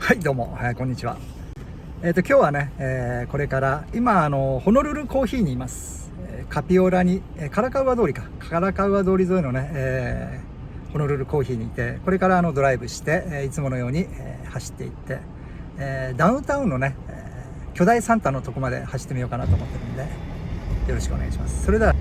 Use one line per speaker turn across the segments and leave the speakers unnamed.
はいどうも、こんにちは。今日はね、これから今ホノルルコーヒーにいます。カピオラに、カラカウア通り沿いのね、ホノルルコーヒーにいて、これからドライブして、いつものように、走っていって、ダウンタウンのね、巨大サンタのとこまで走ってみようかなと思ってるんで、よろしくお願いします。それでは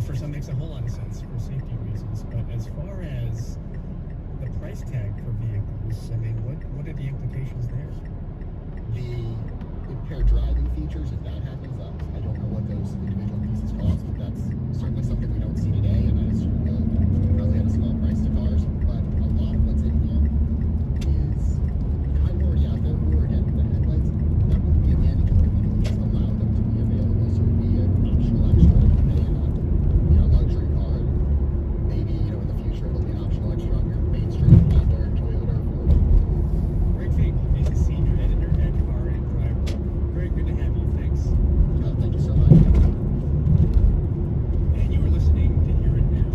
for some makes a whole lot of sense for safety reasons, but as far as the price tag for vehicles, I mean, what are the implications there?
The impaired driving features, if that happens, I don't know what those individual pieces cost, but that's certainly something we don't see today, and I assume will probably have a small price to cars, but a lot of what's in here is kind of already out there. If we were getting the headlights, that wouldn't be a mandatory thing, we just allow them to be available, so it would be an optional extra to pay in a luxury car. Maybe, in the future it'll be an optional extra on your mainstream Honda or Toyota or Ford.
Greg Fink is a senior editor at Car and Driver. Very good to have you. Thanks.
Thank you so much.
And you were listening to Here and Now.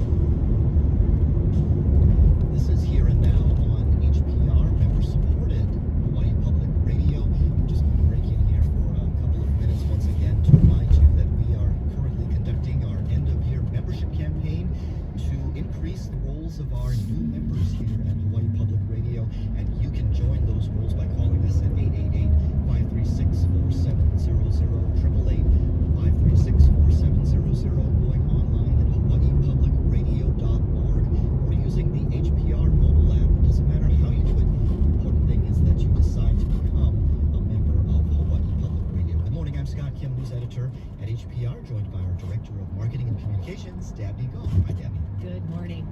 This is Here and Now on HPR, member-supported Hawaii Public Radio. Just going to break in here for a couple of minutes once again to remind you that we are currently conducting our end-of-year membership campaign to increase the rolls of our new members here at Hawaii Public Radio, and you can join those rolls by calling us at 888-536-4700, 888-536-4700, going online at hawaiipublicradio.org, or using the HPR mobile app. It doesn't matter how you do it. The important thing is that you decide to become a member of Hawaii Public Radio. Good morning, I'm Scott Kim, news editor at HPR, joined by our Director of Marketing and Communications, Dabney Goff. Hi, Dabney.
Good morning.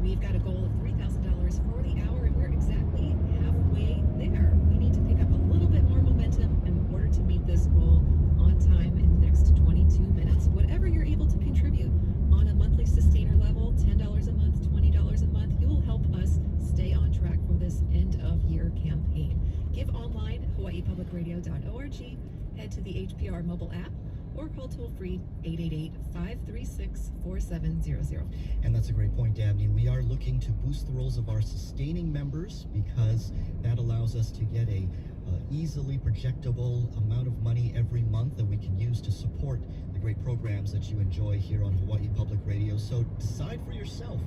We've got a goal of $3,000 for the hour, and we're exactly halfway there. We need to pick up a little bit more momentum in order to meet this goal on time in the next 22 minutes. Whatever you're able to contribute on a monthly sustainer level, $10 a month, $20 a month, you will help us stay on track for this end-of-year campaign. Give online, hawaiipublicradio.org, head to the HPR mobile app, or call toll-free 888-536-4700.
And that's a great point, Dabney. We are looking to boost the rolls of our sustaining members because that allows us to get a easily projectable amount of money every month that we can use to support the great programs that you enjoy here on Hawaii Public Radio. So decide for yourself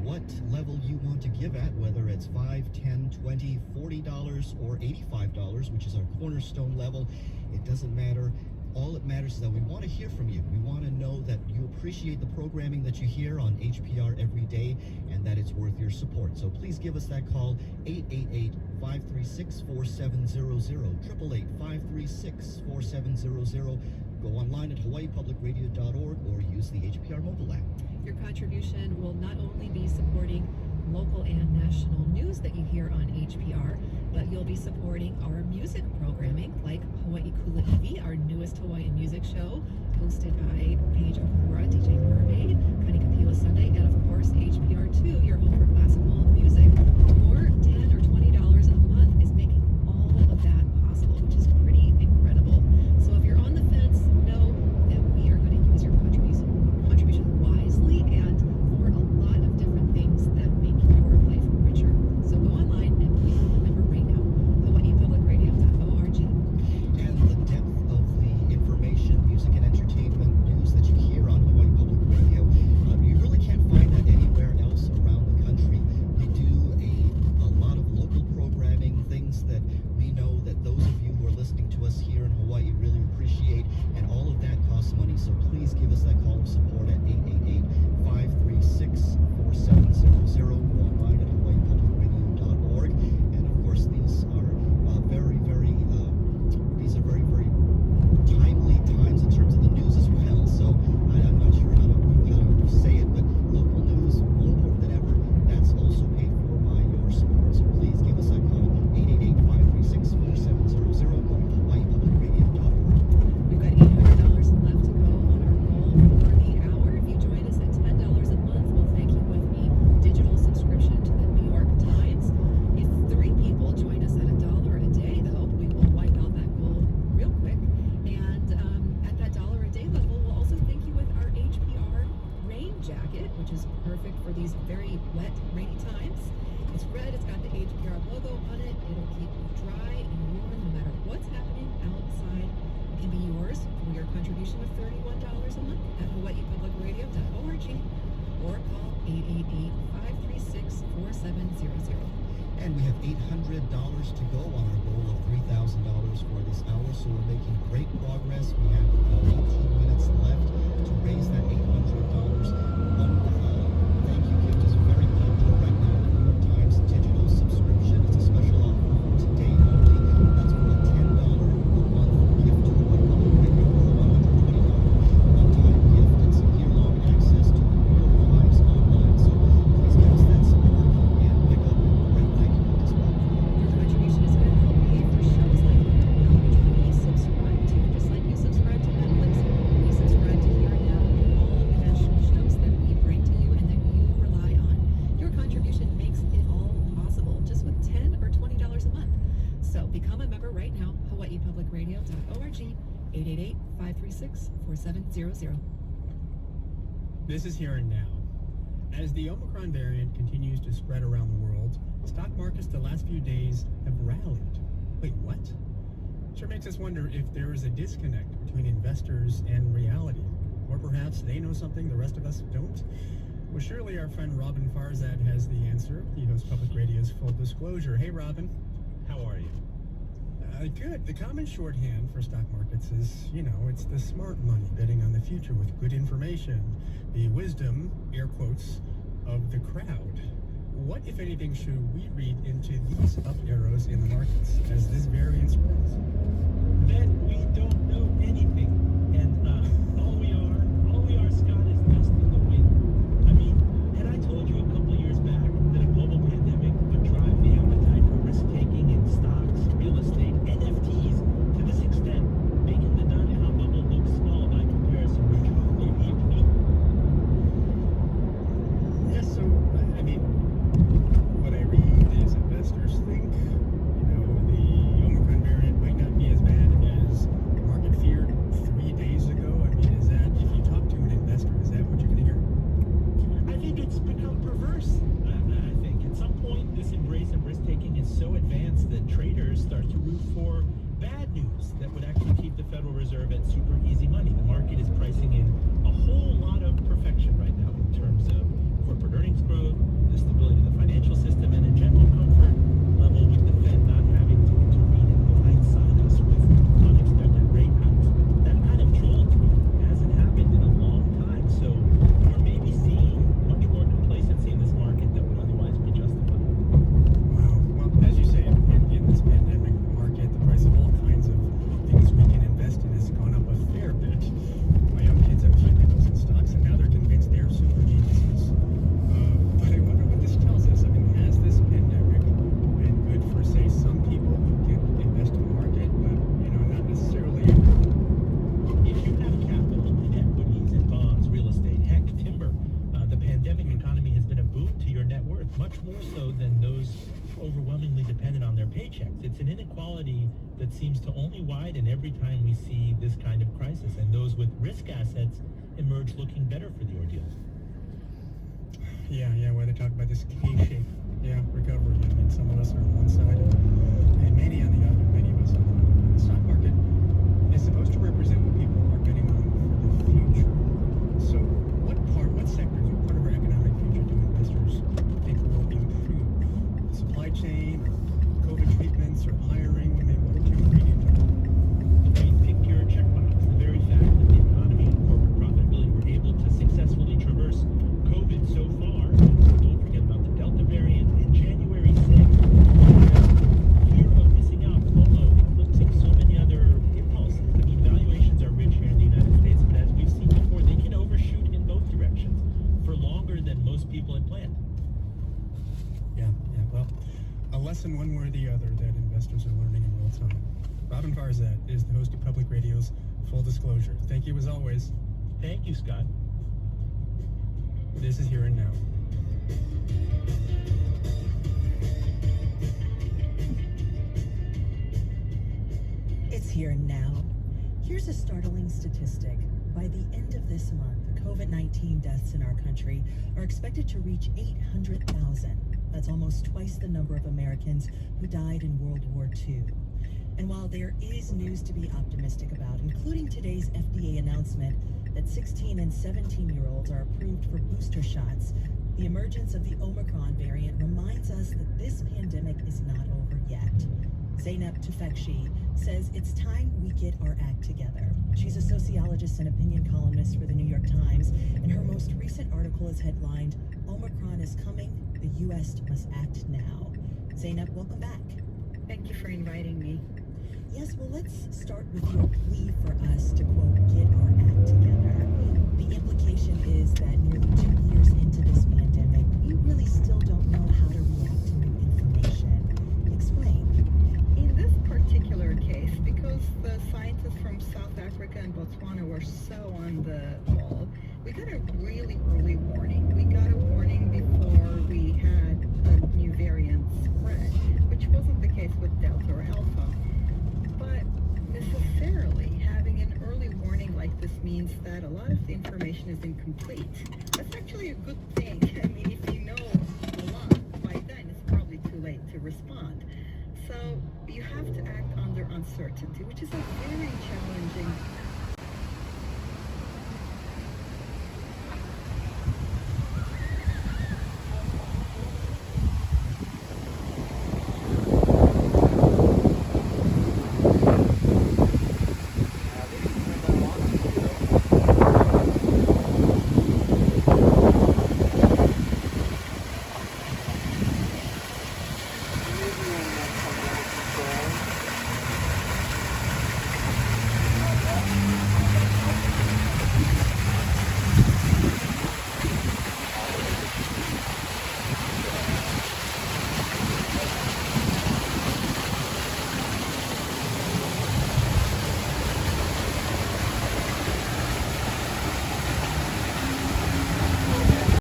what level you want to give at, whether it's $5, $10, $20, $40, or $85, which is our cornerstone level. It doesn't matter. All it matters is that we want to hear from you. We want to know that you appreciate the programming that you hear on HPR every day and that it's worth your support. So please give us that call, 888-536-4700, 888-536-4700. Go online at hawaiipublicradio.org or use the HPR mobile app.
Your contribution will not only be supporting local and national news that you hear on HPR, but you'll be supporting our music programming like Hawaii Kula Iwi, our newest Hawaiian music show, hosted by Paige Okura, DJ Mermaid, Kani Kapila Sunday, and of course HPR2, your home for classical music. Your $10 or $20 a month is making all of that possible, which is pretty incredible. So if you're on the fence, know that we are going to use your contribution wisely and for a lot of different things that make your life richer. So go online and become a member right now, hawaiipublicradio.org.
And the depth of the information, music and entertainment news that you hear on Hawaii Public Radio, you really can't find that anywhere else around the country. We do a lot of local programming, things that we know that those of you who are listening to us here in Hawaii really appreciate, and all of that costs money. So please give us that call of support at 888-536-4700. Go online at hawaiipublicradio.org. And of course, these are very, very
contribution of $31 a month at hawaiipublicradio.org or call 888-536-4700.
And we have $800 to go on our goal of $3,000 for this hour, so we're making great progress. We have 18 minutes left to raise that $800. One thank you gift is very popular right now. The New York Times digital subscription. It's a special offer for today only. That's for a $10 a month gift to Hawaii Public Radio for a $120 one-time gift. It's year-long access to the New York Times online. So please give us that support and pick up a great thank you gift as well.
Your contribution is going to help pay for shows like which we subscribe to, just like you subscribe to Netflix. We subscribe to Here and Now and all of the national shows that we bring to you and that you rely on. Your contribution makes it all possible, just with $10 or $20 a month. So become a member right now, hawaiipublicradio.org, 888-536-4700.
This is Here and Now. As the Omicron variant continues to spread around the world, stock markets the last few days have rallied. Wait, what? Sure makes us wonder if there is a disconnect between investors and reality. Or perhaps they know something the rest of us don't? Well, surely our friend Robin Farzad has the answer. He hosts Public Radio's Full Disclosure. Hey, Robin.
How are you?
Good. The common shorthand for stock markets is, it's the smart money betting on the future with good information. The wisdom, air quotes, of the crowd. What, if anything, should we read into these up arrows in the markets as this variant spreads?
That we don't know anything. And all we are, Scott, is dust in the wind. I mean, had I told you a couple of years back that a global pandemic would drive the appetite for risk-taking in stocks, real estate, NFTs to this extent, making the dot-com bubble look small by comparison with the economy?
Yes, so, I mean, what I read is investors think, the Omicron variant might not be as bad as the market feared 3 days ago. I mean, is that, if you talk to an investor, is that what you're going to hear?
I think it's become perverse. I think at some point this embrace of risk-taking is so advanced that traders start to root for bad news that would actually keep the Federal Reserve at super easy money. The market is pricing in a whole lot of perfection right now in terms of corporate earnings growth, the stability of the financial system, and a general comfort level with the Fed not having to intervene and blindside us with unexpected rate hikes. That kind of jolt hasn't happened in a long time, so we're maybe seeing much more complacency in this market that would otherwise be justified.
Wow. Well, as you say, in this pandemic market, the price of all kinds of things we can invest in has gone up a fair bit. My young kids have high nickels in stocks, and now they're convinced they're super geniuses. But I wonder what this tells us. I mean, has this pandemic been good for, say, some people who can invest in the market, but, not necessarily everyone?
If you have capital in equities and bonds, real estate, heck, timber, the pandemic economy has been a boon to your net worth, much more so than those overwhelmingly dependent on their paychecks. It's an inequality that seems to only widen every time we see this kind of crisis, and those with risk assets emerge looking better for the ordeal.
Yeah, where they talk about this K-shape, recovery. I mean, some of us are on one side and many on the other, many of us on the other. The stock market is supposed to represent what people are betting on for the future. So what sectors, what part of our economic future do investors think will improve? The supply chain, or COVID treatments, or hiring? I mean, what would you read into it?
I mean, pick your checkbox. The very fact that the economy and corporate profitability were able to successfully traverse COVID so far. Don't forget about the Delta variant and January 6th. Fear of missing out, FOMO, eclipsing so many other impulses. I mean, valuations are rich here in the United States, but as we've seen before, they can overshoot in both directions for longer than most people had planned.
Yeah, well, a lesson one way or the other that investors are learning in real time. Robin Farzad is the host of Public Radio's Full Disclosure. Thank you as always.
Thank you, Scott.
This is Here and Now.
It's here and now. Here's a startling statistic. By the end of this month, COVID-19 deaths in our country are expected to reach 800,000. That's almost twice the number of Americans who died in World War II. And while there is news to be optimistic about, including today's FDA announcement that 16 and 17-year-olds are approved for booster shots, the emergence of the Omicron variant reminds us that this pandemic is not over yet. Zeynep Tufekci says it's time we get our act together. She's a sociologist and opinion columnist for the New York Times, and her most recent article is headlined, Omicron is coming, the U.S. must act now. Zeynep, welcome back.
Thank you for inviting me.
Yes, well, let's start with your plea for us to, quote, get our act together. The implication is that nearly 2 years into this pandemic, we really still don't know how to react to new information. Explain.
In this particular case, because the scientists from South Africa and Botswana were so on the ball, we got a really early warning. We got a warning before we had a new variant spread, which wasn't the case with Delta or Alpha. But necessarily, having an early warning like this means that a lot of the information is incomplete. That's actually a good thing. I mean, if you know a lot, by then it's probably too late to respond. So you have to act under uncertainty, which is a very challenging